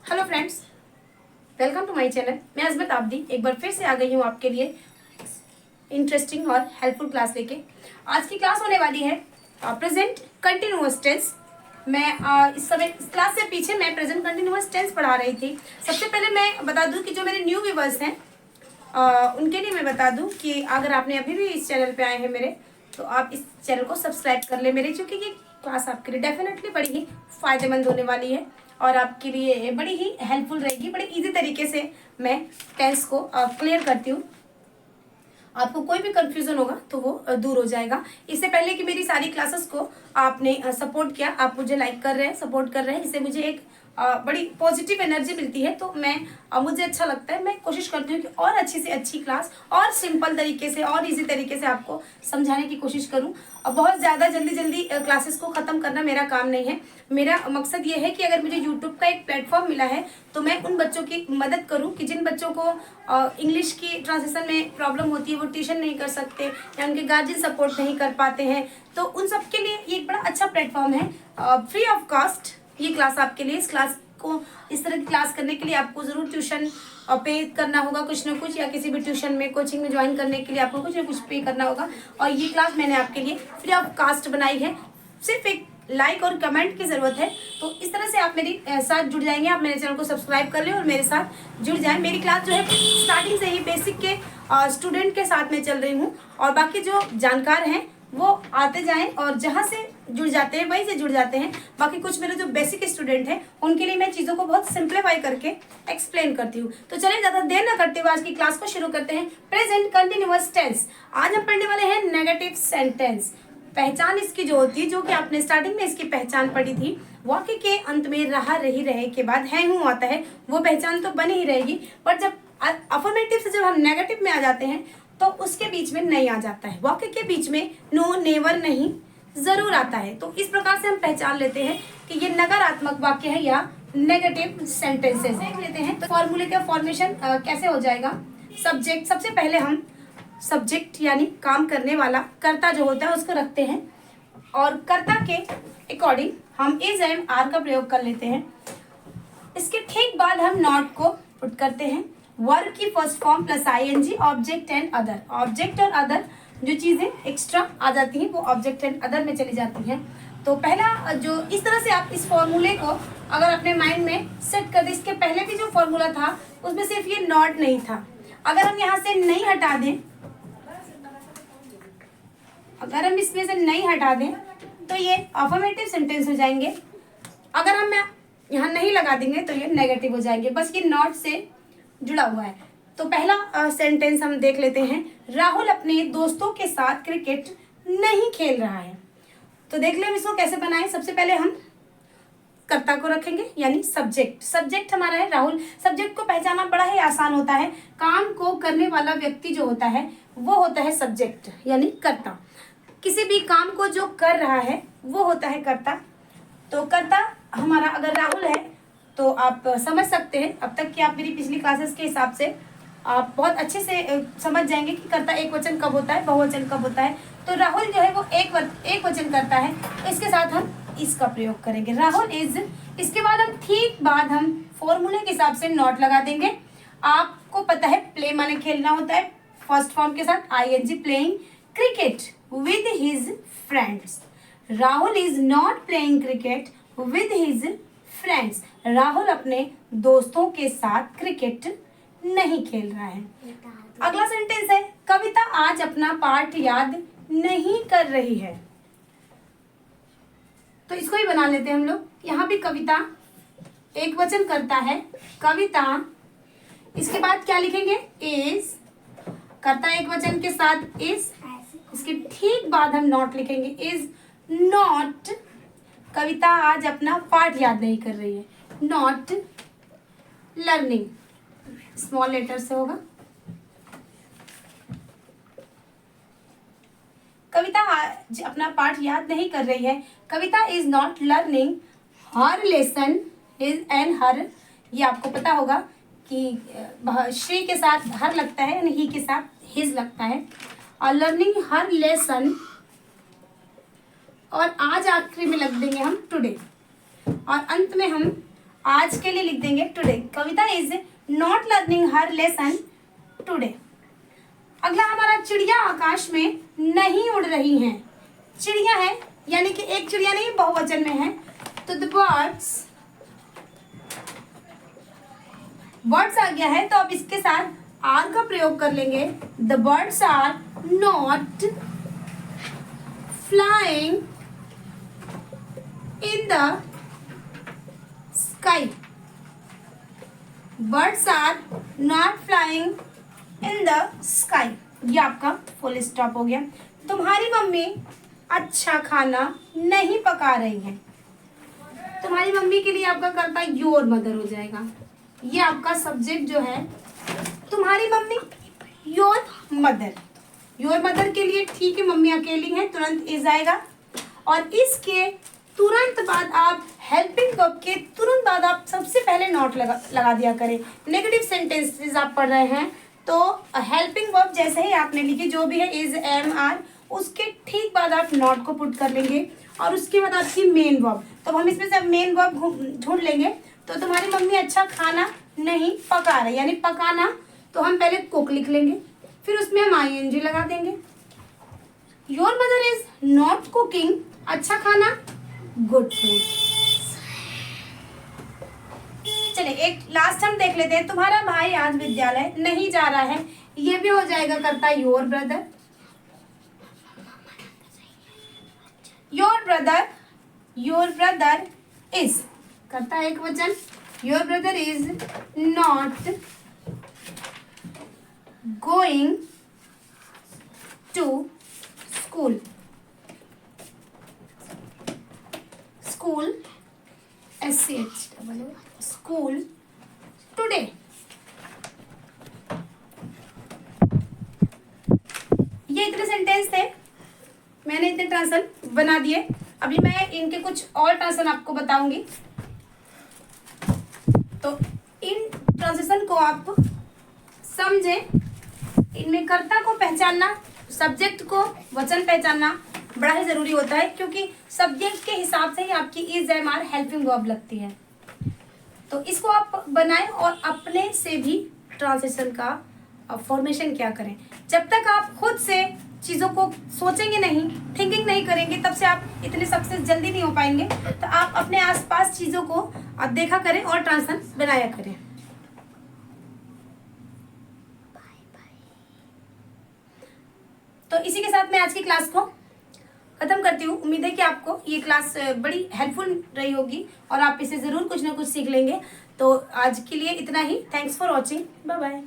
Hello friends, welcome to my channel. मैं Azmat Abdi एक बार फिर से आ गई हूँ आपके लिए इंटरेस्टिंग और हेल्पफुल क्लास लेके। आज की क्लास होने वाली है प्रेजेंट कंटिन्यूअस टेंस। मैं इस समय इस क्लास से पीछे मैं प्रेजेंट कंटिन्यूअस टेंस पढ़ा रही थी। सबसे पहले मैं बता दूं कि जो मेरे न्यू व्यूवर्स हैं उनके लिए मैं बता दूं कि अगर आपने अभी भी इस चैनल पे आए हैं मेरे, तो आप इस चैनल को सब्सक्राइब कर ले मेरे, क्योंकि ये क्लास आपके लिए डेफिनेटली बड़ी ही फायदेमंद होने वाली है और आपके लिए बड़ी ही हेल्पफुल रहेगी। बड़े इजी तरीके से मैं टेंस को क्लियर करती हूँ। आपको कोई भी कंफ्यूजन होगा तो वो दूर हो जाएगा। इससे पहले कि मेरी सारी क्लासेस को आपने सपोर्ट किया, आप मुझे लाइक कर रहे हैं, सपोर्ट कर रहे हैं, इससे मुझे एक बड़ी पॉजिटिव एनर्जी मिलती है। तो मैं मुझे अच्छा लगता है, मैं कोशिश करती हूँ कि और अच्छी से अच्छी क्लास और सिंपल तरीके से और इजी तरीके से आपको समझाने की कोशिश करूँ। बहुत ज़्यादा जल्दी क्लासेस को ख़त्म करना मेरा काम नहीं है। मेरा मकसद ये है कि अगर मुझे यूट्यूब का एक प्लेटफॉर्म मिला है तो मैं उन बच्चों की मदद करूं कि जिन बच्चों को इंग्लिश की ट्रांसलेशन में प्रॉब्लम होती है, वो ट्यूशन नहीं कर सकते या उनके गार्जियन सपोर्ट नहीं कर पाते हैं, तो उन सब के लिए ये एक बड़ा अच्छा प्लेटफॉर्म है। फ्री ऑफ कॉस्ट ये क्लास आपके लिए। इस क्लास को इस तरह की क्लास करने के लिए आपको ज़रूर ट्यूशन पे करना होगा कुछ ना कुछ, या किसी भी ट्यूशन में कोचिंग में ज्वाइन करने के लिए आपको कुछ ना कुछ पे करना होगा। और ये क्लास मैंने आपके लिए फ्री ऑफ कॉस्ट बनाई है। सिर्फ एक लाइक और कमेंट की ज़रूरत है। तो इस तरह से आप मेरे साथ जुड़ जाएंगे। आप मेरे चैनल को सब्सक्राइब कर लें और मेरे साथ जुड़ जाएं। मेरी क्लास जो है स्टार्टिंग से ही बेसिक के स्टूडेंट के साथ में चल रही हूँ, और बाकी जो जानकार हैं वो आते जाएं और जहाँ से जुड़ जाते हैं वहीं से जुड़ जाते हैं। बाकी कुछ मेरे जो बेसिक स्टूडेंट हैं उनके लिए मैं चीज़ों को बहुत सिंप्लीफाई करके एक्सप्लेन करती हूँ। तो चलिए ज़्यादा देर ना करते हुए आज की क्लास को शुरू करते हैं। Present continuous tense. आज हम पढ़ने वाले हैं नेगेटिव सेंटेंस। पहचान इसकी जो होती है, जो कि आपने स्टार्टिंग में इसकी पहचान पढ़ी थी, वाक्य के अंत में रहा रही रहे के बाद है हूँ आता है, वो पहचान तो बनी ही रहेगी। पर जब अफर्मेटिव से जब हम नेगेटिव में आ जाते हैं तो उसके बीच में नहीं आ जाता है। वाक्य के बीच में नो, नेवर नहीं, जरूर आता है। तो इस प्रकार से हम पहचान लेते हैं कि ये नकारात्मक वाक्य है या नेगेटिव सेंटेंसेस। देख लेते हैं तो फॉर्मूले का फॉर्मेशन कैसे हो जाएगा। सब्जेक्ट, सबसे पहले हम सब्जेक्ट यानी काम करने वाला कर्ता जो होता है उसको रखते हैं, और कर्ता के अकॉर्डिंग हम इज एंड आर का प्रयोग कर लेते हैं। इसके ठीक बाद हम नॉट को पुट करते हैं। वर्ब की first form plus ING, object and other. Object और अदर जो चीजें एक्स्ट्रा आ जाती हैं वो ऑब्जेक्ट एंड अदर में चली जाती हैं। तो पहला जो इस तरह से आप इस फॉर्मूले को अगर अपने माइंड में सेट कर दें, इसके पहले भी जो फॉर्मूला था उसमें सिर्फ ये नॉट नहीं था। अगर हम यहाँ से नहीं हटा दें, अगर हम इसमें से नहीं हटा दें तो ये अफर्मेटिव सेंटेंस हो जाएंगे। अगर हम यहाँ नहीं लगा देंगे तो ये नेगेटिव हो जाएंगे। बस ये नॉट से जुड़ा हुआ है। तो पहला सेंटेंस हम देख लेते हैं। राहुल अपने दोस्तों के साथ क्रिकेट नहीं खेल रहा है। तो देख लें इसको कैसे बनाएं। सबसे पहले हम कर्ता को रखेंगे यानी सब्जेक्ट। सब्जेक्ट हमारा है राहुल। सब्जेक्ट को पहचानना बड़ा ही आसान होता है। काम को करने वाला व्यक्ति जो होता है वो होता है सब्जेक्ट यानी कर्ता। किसी भी काम को जो कर रहा है वो होता है कर्ता। तो कर्ता हमारा अगर राहुल है तो आप समझ सकते हैं, अब तक की आप मेरी पिछली क्लासेस के हिसाब से आप बहुत अच्छे से समझ जाएंगे कि कर्ता एक वचन कब होता है, बहुवचन कब होता है। तो राहुल जो है वो एक वचन करता है, तो इसके साथ हम इसका प्रयोग करेंगे, राहुल इज। इसके बाद हम ठीक बाद हम फॉर्मूले के हिसाब से नॉट लगा देंगे। आपको पता है प्ले माने खेलना होता है, फर्स्ट फॉर्म के साथ ING, playing cricket with his friends. Rahul is not playing cricket with his friends. Rahul अपने दोस्तों के साथ क्रिकेट नहीं खेल रहा है। अगला सेंटेंस है कविता आज अपना पाठ याद नहीं कर रही है। तो इसको ही बना लेते हैं हम लोग। यहाँ भी कविता एक वचन करता है, कविता। इसके बाद क्या लिखेंगे, इज। करता एक वचन के साथ इज। इसके ठीक बाद हम नॉट लिखेंगे, इज नॉट। कविता आज अपना पाठ याद नहीं कर रही है, नॉट लर्निंग, स्मॉल लेटर से होगा। कविता आज अपना पाठ याद नहीं कर रही है, Kavita is not learning her lesson. His and her, ये आपको पता होगा कि श्री के साथ हर लगता है यानी ही के साथ हिज लगता है, और लर्निंग हर लेसन, और आज आखिरी में लग देंगे हम टुडे, और अंत में हम आज के लिए लिख देंगे today. Kavita is not learning her lesson today. अगला हमारा चिड़िया आकाश में नहीं उड़ रही हैं। चिड़िया है यानी कि एक चिड़िया नहीं, बहुवचन में है, तो द बर्ड्स आ गया है, तो अब इसके साथ आर का प्रयोग कर लेंगे। The birds are not flying in the sky. Birds are not flying in the sky. ये आपका फुल स्टॉप हो गया। तुम्हारी मम्मी अच्छा खाना नहीं पका रही है। तुम्हारी मम्मी के लिए आपका कर्ता योर मदर हो जाएगा। ये आपका सब्जेक्ट जो है तुम्हारी mummy, your mother. Your mother के लिए ठीक है, मम्मी अकेली है, तुरंत इज आएगा। और इसके तुरंत बाद आप हेल्पिंग वर्ब के तुरंत बाद आप सबसे पहले नॉट लगा दिया करें। नेगेटिव सेंटेंसेस आप पढ़ रहे हैं तो हेल्पिंग वर्ब जैसे ही आपने लिखी जो भी है इज, एम, आर, उसके ठीक बाद आप नॉट को पुट कर लेंगे और उसके बाद आपकी मेन वर्ब। तो हम इसमें से मेन वर्ब ढूंढ लेंगे। तो तुम्हारी मम्मी अच्छा खाना नहीं पका रही, यानी पकाना, तो हम पहले कुक लिख लेंगे, फिर उसमें हम ING लगा देंगे। Your mother is not cooking अच्छा खाना, गुड फूड। चलिए एक लास्ट हम देख लेते हैं। तुम्हारा भाई आज विद्यालय नहीं जा रहा है। ये भी हो जाएगा करता your brother. Your brother is करता एक वचन। Your brother is not going to school. School SCH school today. ये इतने सेंटेंस थे, मैंने इतने ट्रांसलेशन बना दिए। अभी मैं इनके कुछ और ट्रांसलेशन आपको बताऊंगी। तो इन ट्रांसलेशन को आप समझें। इनमें कर्ता को पहचानना, सब्जेक्ट को वचन पहचानना बड़ा ही जरूरी होता है, क्योंकि सब्जेक्ट के हिसाब से ही आपकी is, am, are helping verb लगती है। तो इसको आप बनाएं और अपने से भी ट्रांसलेशन का फॉर्मेशन क्या करें। जब तक आप खुद से चीज़ों को सोचेंगे नहीं, थिंकिंग नहीं करेंगे, तब से आप इतने सक्सेस जल्दी नहीं हो पाएंगे। तो आप अपने आसपास चीज़ों को आप देखा करें और ट्रांसलेशन बनाया करें। तो इसी के साथ मैं आज की क्लास को खत्म करती हूँ। उम्मीद है कि आपको ये क्लास बड़ी हेल्पफुल रही होगी और आप इसे ज़रूर कुछ ना कुछ सीख लेंगे। तो आज के लिए इतना ही। Thanks for watching. Bye bye.